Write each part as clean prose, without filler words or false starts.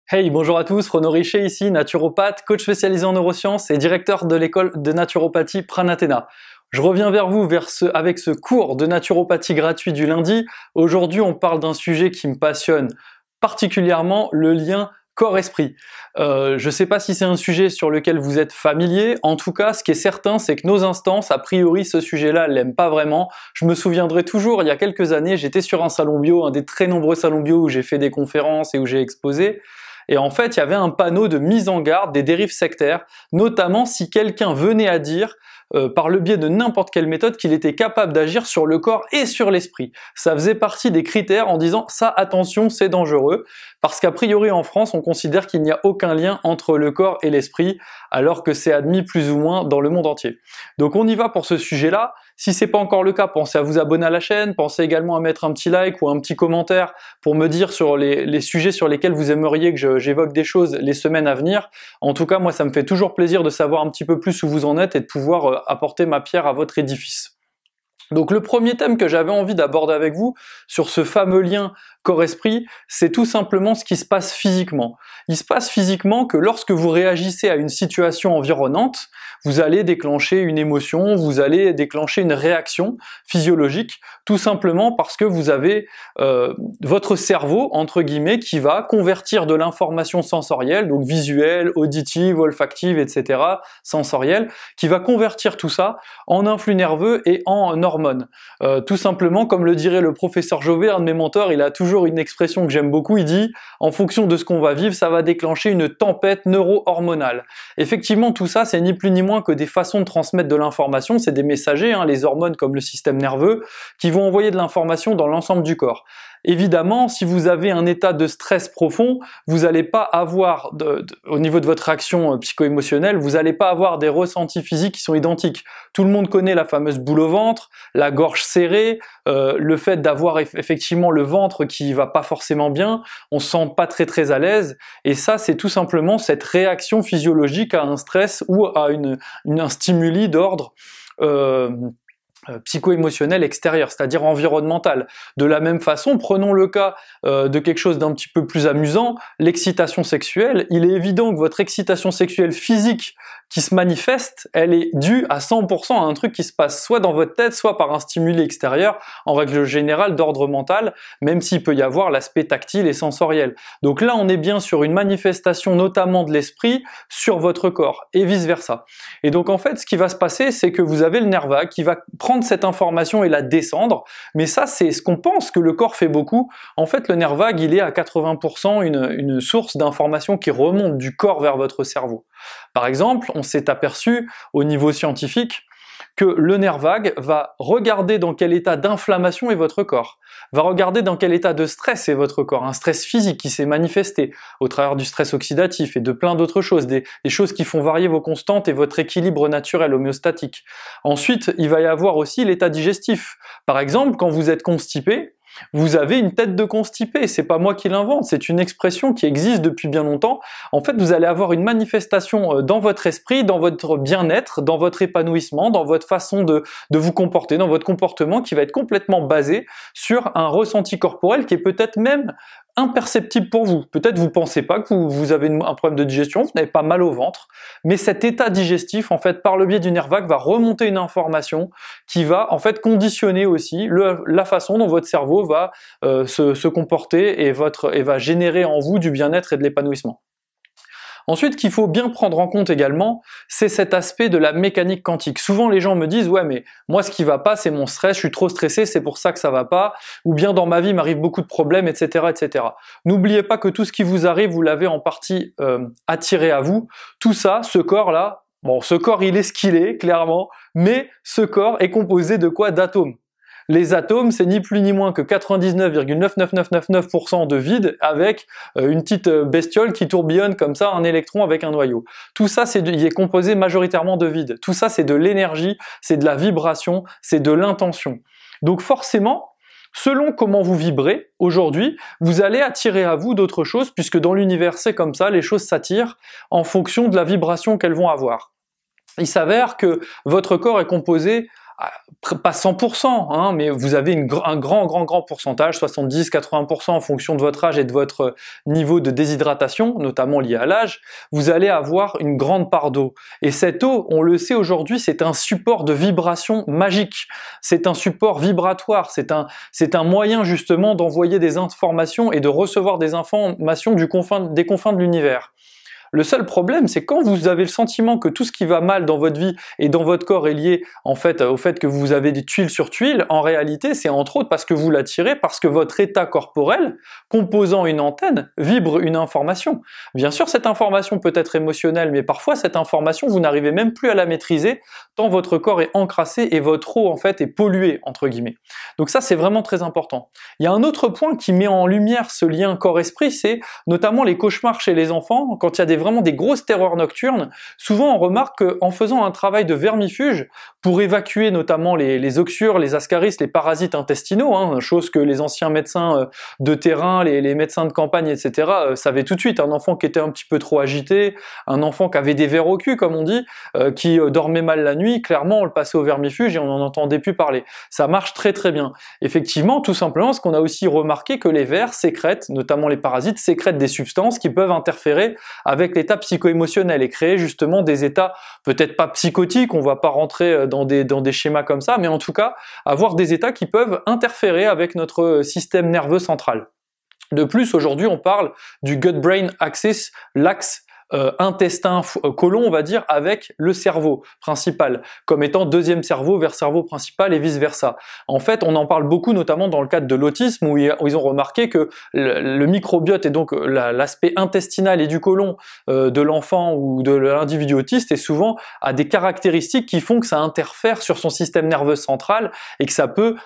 Hey, bonjour à tous, Renaud Richer ici, naturopathe, coach spécialisé en neurosciences et directeur de l'école de naturopathie Pranathéna. Je reviens vers vous avec ce cours de naturopathie gratuit du lundi. Aujourd'hui, on parle d'un sujet qui me passionne particulièrement, le lien corps-esprit. Je ne sais pas si c'est un sujet sur lequel vous êtes familier. En tout cas, ce qui est certain, c'est que nos instances, a priori, ce sujet-là, l'aiment pas vraiment. Je me souviendrai toujours, il y a quelques années, j'étais sur un salon bio, un des très nombreux salons bio où j'ai fait des conférences et où j'ai exposé. Et en fait, il y avait un panneau de mise en garde des dérives sectaires, notamment si quelqu'un venait à dire, par le biais de n'importe quelle méthode, qu'il était capable d'agir sur le corps et sur l'esprit. Ça faisait partie des critères en disant « ça, attention, c'est dangereux », parce qu'a priori en France, on considère qu'il n'y a aucun lien entre le corps et l'esprit, alors que c'est admis plus ou moins dans le monde entier. Donc on y va pour ce sujet-là. Si c'est pas encore le cas, pensez à vous abonner à la chaîne, pensez également à mettre un petit like ou un petit commentaire pour me dire sur les sujets sur lesquels vous aimeriez que j'évoque des choses les semaines à venir. En tout cas, moi, ça me fait toujours plaisir de savoir un petit peu plus où vous en êtes et de pouvoir apporter ma pierre à votre édifice. Donc le premier thème que j'avais envie d'aborder avec vous sur ce fameux lien corps-esprit, c'est tout simplement ce qui se passe physiquement. Il se passe physiquement que lorsque vous réagissez à une situation environnante, vous allez déclencher une émotion, vous allez déclencher une réaction physiologique, tout simplement parce que vous avez votre cerveau, entre guillemets, qui va convertir de l'information sensorielle, donc visuelle, auditive, olfactive, etc., sensorielle, qui va convertir tout ça en influx nerveux et en hormones. Tout simplement, comme le dirait le professeur Jovet, un de mes mentors, il a toujours une expression que j'aime beaucoup, il dit « en fonction de ce qu'on va vivre, ça va déclencher une tempête neuro-hormonale ». Effectivement, tout ça, c'est ni plus ni moins que des façons de transmettre de l'information, c'est des messagers, les hormones comme le système nerveux, qui vont envoyer de l'information dans l'ensemble du corps. Évidemment, si vous avez un état de stress profond, vous n'allez pas avoir, au niveau de votre réaction psycho-émotionnelle, vous n'allez pas avoir des ressentis physiques qui sont identiques. Tout le monde connaît la fameuse boule au ventre, la gorge serrée, le fait d'avoir effectivement le ventre qui va pas forcément bien, on se sent pas très à l'aise, et ça c'est tout simplement cette réaction physiologique à un stress ou à un stimuli d'ordre psycho-émotionnel extérieur, c'est-à-dire environnemental. De la même façon, prenons le cas de quelque chose d'un petit peu plus amusant, l'excitation sexuelle. Il est évident que votre excitation sexuelle physique qui se manifeste, elle est due à 100% à un truc qui se passe soit dans votre tête, soit par un stimuli extérieur, en règle générale d'ordre mental, même s'il peut y avoir l'aspect tactile et sensoriel. Donc là, on est bien sur une manifestation notamment de l'esprit sur votre corps, et vice-versa. Et donc en fait, ce qui va se passer, c'est que vous avez le nerf vague qui va prendre cette information et la descendre, mais ça, c'est ce qu'on pense que le corps fait beaucoup. En fait, le nerf vague, il est à 80% une source d'information qui remonte du corps vers votre cerveau. Par exemple, on s'est aperçu au niveau scientifique que le nerf vague va regarder dans quel état d'inflammation est votre corps, va regarder dans quel état de stress est votre corps, un stress physique qui s'est manifesté au travers du stress oxydatif et de plein d'autres choses, des choses qui font varier vos constantes et votre équilibre naturel homéostatique. Ensuite, il va y avoir aussi l'état digestif. Par exemple, quand vous êtes constipé, vous avez une tête de constipé, c'est pas moi qui l'invente, c'est une expression qui existe depuis bien longtemps. En fait, vous allez avoir une manifestation dans votre esprit, dans votre bien-être, dans votre épanouissement, dans votre façon de vous comporter, dans votre comportement qui va être complètement basé sur un ressenti corporel qui est peut-être même imperceptible pour vous. Peut-être vous pensez pas que vous avez un problème de digestion, vous n'avez pas mal au ventre, mais cet état digestif, en fait, par le biais du nerf vague, va remonter une information qui va, en fait, conditionner aussi la façon dont votre cerveau va se comporter et va générer en vous du bien-être et de l'épanouissement. Ensuite, qu'il faut bien prendre en compte également, c'est cet aspect de la mécanique quantique. Souvent, les gens me disent « ouais, mais moi, ce qui va pas, c'est mon stress, je suis trop stressé, c'est pour ça que ça va pas », ou bien « dans ma vie, il m'arrive beaucoup de problèmes, etc. etc. » N'oubliez pas que tout ce qui vous arrive, vous l'avez en partie attiré à vous. Tout ça, ce corps-là, bon, ce corps, il est ce qu'il est, clairement, mais ce corps est composé de quoi? D'atomes. Les atomes, c'est ni plus ni moins que 99,99999% de vide avec une petite bestiole qui tourbillonne comme ça, un électron avec un noyau. Tout ça, il est composé majoritairement de vide. Tout ça, c'est de l'énergie, c'est de la vibration, c'est de l'intention. Donc forcément, selon comment vous vibrez aujourd'hui, vous allez attirer à vous d'autres choses, puisque dans l'univers, c'est comme ça, les choses s'attirent en fonction de la vibration qu'elles vont avoir. Il s'avère que votre corps est composé pas 100%, hein, mais vous avez un grand pourcentage, 70-80% en fonction de votre âge et de votre niveau de déshydratation, notamment lié à l'âge, vous allez avoir une grande part d'eau. Et cette eau, on le sait aujourd'hui, c'est un support de vibration magique. C'est un support vibratoire, c'est un moyen justement d'envoyer des informations et de recevoir des informations des confins de l'univers. Le seul problème, c'est quand vous avez le sentiment que tout ce qui va mal dans votre vie et dans votre corps est lié en fait au fait que vous avez des tuiles sur tuiles, en réalité, c'est entre autres parce que vous l'attirez, parce que votre état corporel, composant une antenne, vibre une information. Bien sûr, cette information peut être émotionnelle, mais parfois cette information, vous n'arrivez même plus à la maîtriser, tant votre corps est encrassé et votre eau en fait est polluée, entre guillemets. Donc ça, c'est vraiment très important. Il y a un autre point qui met en lumière ce lien corps-esprit, c'est notamment les cauchemars chez les enfants, quand il y a vraiment des grosses terreurs nocturnes. Souvent on remarque qu'en faisant un travail de vermifuge pour évacuer notamment les oxyures, les ascaris, les parasites intestinaux, hein, chose que les anciens médecins de terrain, les médecins de campagne, etc. Savaient tout de suite. Un enfant qui était un petit peu trop agité, un enfant qui avait des vers au cul, comme on dit, qui dormait mal la nuit, clairement on le passait au vermifuge et on n'en entendait plus parler. Ça marche très très bien. Effectivement, tout simplement parce qu'on a aussi remarqué que les vers sécrètent, notamment les parasites, sécrètent des substances qui peuvent interférer avec l'état psycho-émotionnel et créer justement des états peut-être pas psychotiques, on va pas rentrer dans des schémas comme ça, mais en tout cas avoir des états qui peuvent interférer avec notre système nerveux central. De plus, aujourd'hui on parle du gut-brain axis, l'axe intestin-côlon, on va dire, avec le cerveau principal, comme étant deuxième cerveau vers cerveau principal et vice-versa. En fait, on en parle beaucoup, notamment dans le cadre de l'autisme, où ils ont remarqué que le microbiote et donc l'aspect intestinal et du côlon de l'enfant ou de l'individu autiste est souvent a des caractéristiques qui font que ça interfère sur son système nerveux central et que ça peut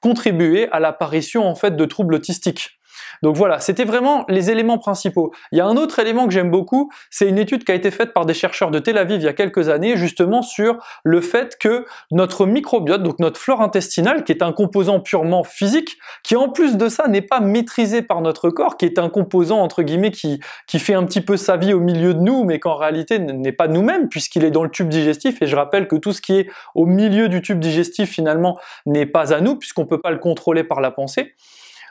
contribuer à l'apparition en fait de troubles autistiques. Donc voilà, c'était vraiment les éléments principaux. Il y a un autre élément que j'aime beaucoup, c'est une étude qui a été faite par des chercheurs de Tel Aviv il y a quelques années, justement sur le fait que notre microbiote, donc notre flore intestinale, qui est un composant purement physique, qui en plus de ça n'est pas maîtrisé par notre corps, qui est un composant entre guillemets qui fait un petit peu sa vie au milieu de nous, mais qu'en réalité n'est pas nous-mêmes, puisqu'il est dans le tube digestif, et je rappelle que tout ce qui est au milieu du tube digestif finalement n'est pas à nous, puisqu'on peut pas le contrôler par la pensée.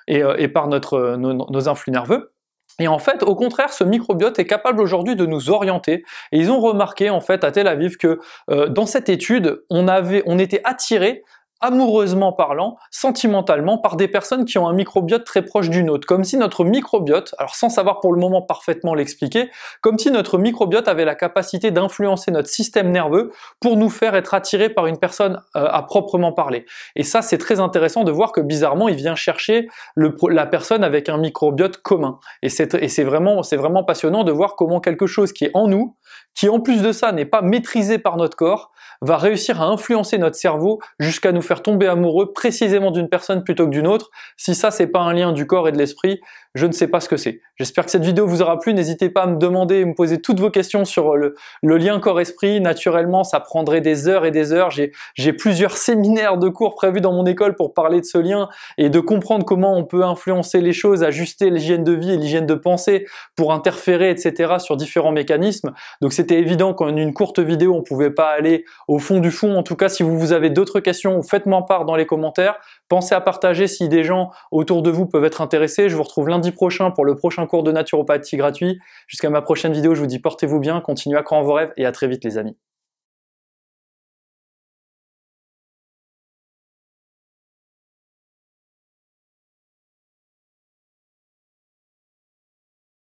Et par nos influx nerveux. Et en fait, au contraire, ce microbiote est capable aujourd'hui de nous orienter. Et ils ont remarqué en fait à Tel Aviv que dans cette étude, on était attiré amoureusement parlant, sentimentalement, par des personnes qui ont un microbiote très proche du nôtre. Comme si notre microbiote, alors sans savoir pour le moment parfaitement l'expliquer, comme si notre microbiote avait la capacité d'influencer notre système nerveux pour nous faire être attirés par une personne à proprement parler. Et ça, c'est très intéressant de voir que bizarrement, il vient chercher la personne avec un microbiote commun. Et c'est vraiment passionnant de voir comment quelque chose qui est en nous, qui en plus de ça n'est pas maîtrisé par notre corps, va réussir à influencer notre cerveau jusqu'à nous faire tomber amoureux précisément d'une personne plutôt que d'une autre. Si ça, c'est pas un lien du corps et de l'esprit, je ne sais pas ce que c'est. J'espère que cette vidéo vous aura plu. N'hésitez pas à me demander et me poser toutes vos questions sur le lien corps-esprit. Naturellement, ça prendrait des heures et des heures. J'ai plusieurs séminaires de cours prévus dans mon école pour parler de ce lien et de comprendre comment on peut influencer les choses, ajuster l'hygiène de vie et l'hygiène de pensée pour interférer, etc. sur différents mécanismes. Donc c'était évident qu'en une courte vidéo, on pouvait pas aller au fond du fond. En tout cas, si vous avez d'autres questions, faites-moi part dans les commentaires. Pensez à partager si des gens autour de vous peuvent être intéressés. Je vous retrouve lundi prochain pour le prochain cours de naturopathie gratuit. Jusqu'à ma prochaine vidéo, je vous dis portez-vous bien, continuez à croire en vos rêves et à très vite les amis.